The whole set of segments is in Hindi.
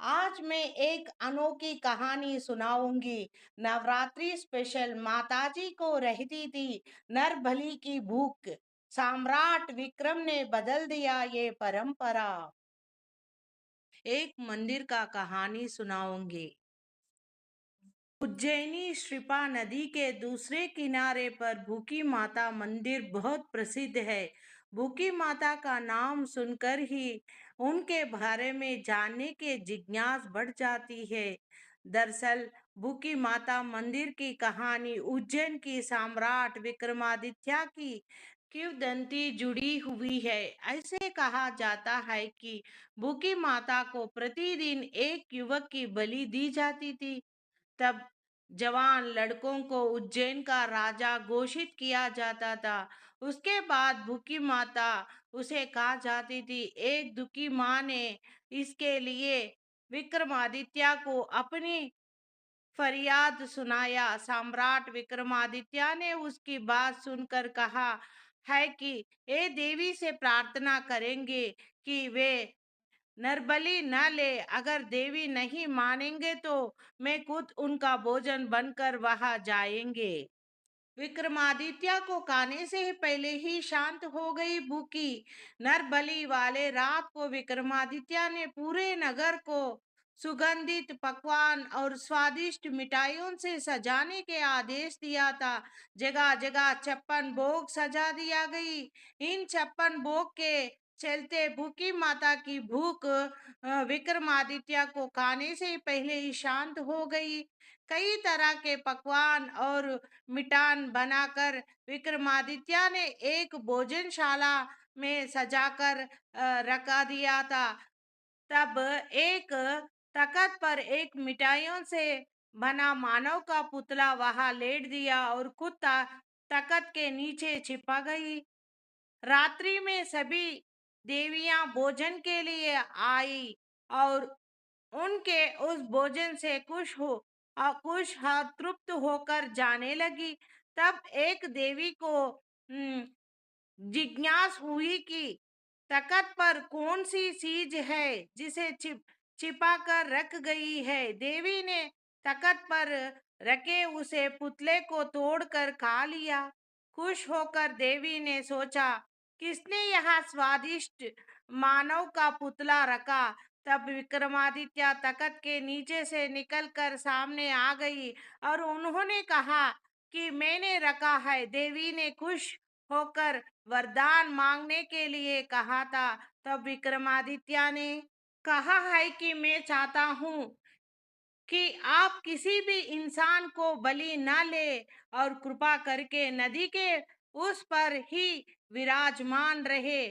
आज मैं एक अनोखी कहानी सुनाऊंगी। नवरात्रि स्पेशल। माताजी को रहती थी नरबली की भूख। सम्राट विक्रम ने बदल दिया ये परंपरा। एक मंदिर का कहानी सुनाऊंगी। उज्जैनी श्रीपा नदी के दूसरे किनारे पर भूखी माता मंदिर बहुत प्रसिद्ध है। भूखी माता का नाम सुनकर ही उनके बारे में जानने की जिज्ञास बढ़ जाती है। दरअसल भूखी माता मंदिर की कहानी उज्जैन की सम्राट विक्रमादित्य की किंवदंती जुड़ी हुई है। ऐसे कहा जाता है कि भूखी माता को प्रतिदिन एक युवक की बलि दी जाती थी। तब जवान लड़कों को उज्जैन का राजा घोषित किया जाता था। उसके बाद भूखी माता उसे कहा जाती थी। एक दुखी माँ ने इसके लिए विक्रमादित्य को अपनी फरियाद सुनाया। सम्राट विक्रमादित्य ने उसकी बात सुनकर कहा है कि ये देवी से प्रार्थना करेंगे कि वे नरबलि न ले। अगर देवी नहीं मानेंगे तो मैं खुद उनका भोजन बनकर वहां जाएंगे। विक्रमादित्य को खाने से ही पहले ही शांत हो गई भूखी। नरबलि वाले रात को विक्रमादित्य ने पूरे नगर को सुगंधित पकवान और स्वादिष्ट मिठाइयों से सजाने के आदेश दिया था। जगह जगह 56 भोग सजा दिया गई। इन 56 भोग के चलते भूखी माता की भूख विक्रमादित्य को खाने से पहले ही शांत हो गई। कई तरह के पकवान और मिठान बनाकर विक्रमादित्य ने एक भोजनशाला में सजाकर रखा दिया था। तब एक तख्त पर एक मिठाइयों से बना मानव का पुतला वहां लेट दिया और खुद तख्त के नीचे छिपा गई। रात्रि में सभी देवियां भोजन के लिए आई और उनके उस भोजन से खुश और तृप्त होकर जाने लगी। तब एक देवी को जिज्ञास हुई कि तख्त पर कौन सी चीज है जिसे छिपा कर रख गई है। देवी ने तख्त पर रखे उसे पुतले को तोड़कर खा लिया। खुश होकर देवी ने सोचा, किसने यहाँ स्वादिष्ट मानव का पुतला रखा। तब विक्रमादित्य तख्त के नीचे से निकलकर सामने आ गई और उन्होंने कहा कि मैंने रखा है। देवी ने खुश होकर वरदान मांगने के लिए कहा था। तब विक्रमादित्य ने कहा है कि मैं चाहता हूँ कि आप किसी भी इंसान को बलि न ले और कृपा करके नदी के उस पर ही विराजमान रहे,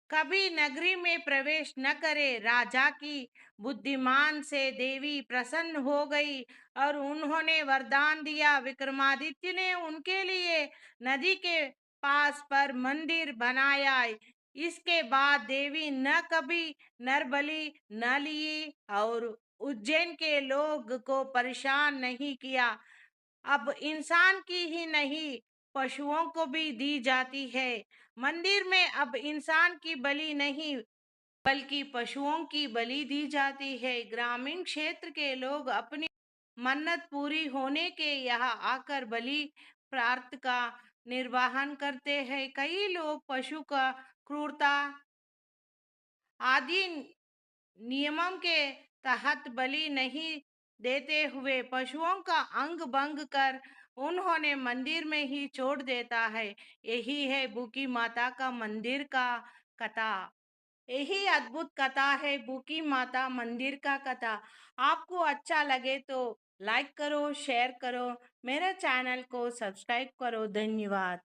कभी नगरी में प्रवेश न करे। राजा की बुद्धिमान से देवी प्रसन्न हो गई और उन्होंने वरदान दिया। विक्रमादित्य ने उनके लिए नदी के पास पर मंदिर बनाया। इसके बाद देवी न कभी नरबलि न ली और उज्जैन के लोग को परेशान नहीं किया। अब इंसान की ही नहीं, पशुओं को भी दी जाती है। मंदिर में अब इंसान की बलि नहीं बल्कि पशुओं की बलि दी जाती है। ग्रामीण क्षेत्र के लोग अपनी मन्नत पूरी होने के यहाँ आकर बलि प्रार्थ का निर्वहन करते हैं। कई लोग पशु का क्रूरता आदि नियमों के तहत बलि नहीं देते हुए पशुओं का अंग भंग कर उन्होंने मंदिर में ही छोड़ देता है। यही है भूखी माता का मंदिर का कथा। यही अद्भुत कथा है भूखी माता मंदिर का कथा। आपको अच्छा लगे तो लाइक करो, शेयर करो, मेरे चैनल को सब्सक्राइब करो। धन्यवाद।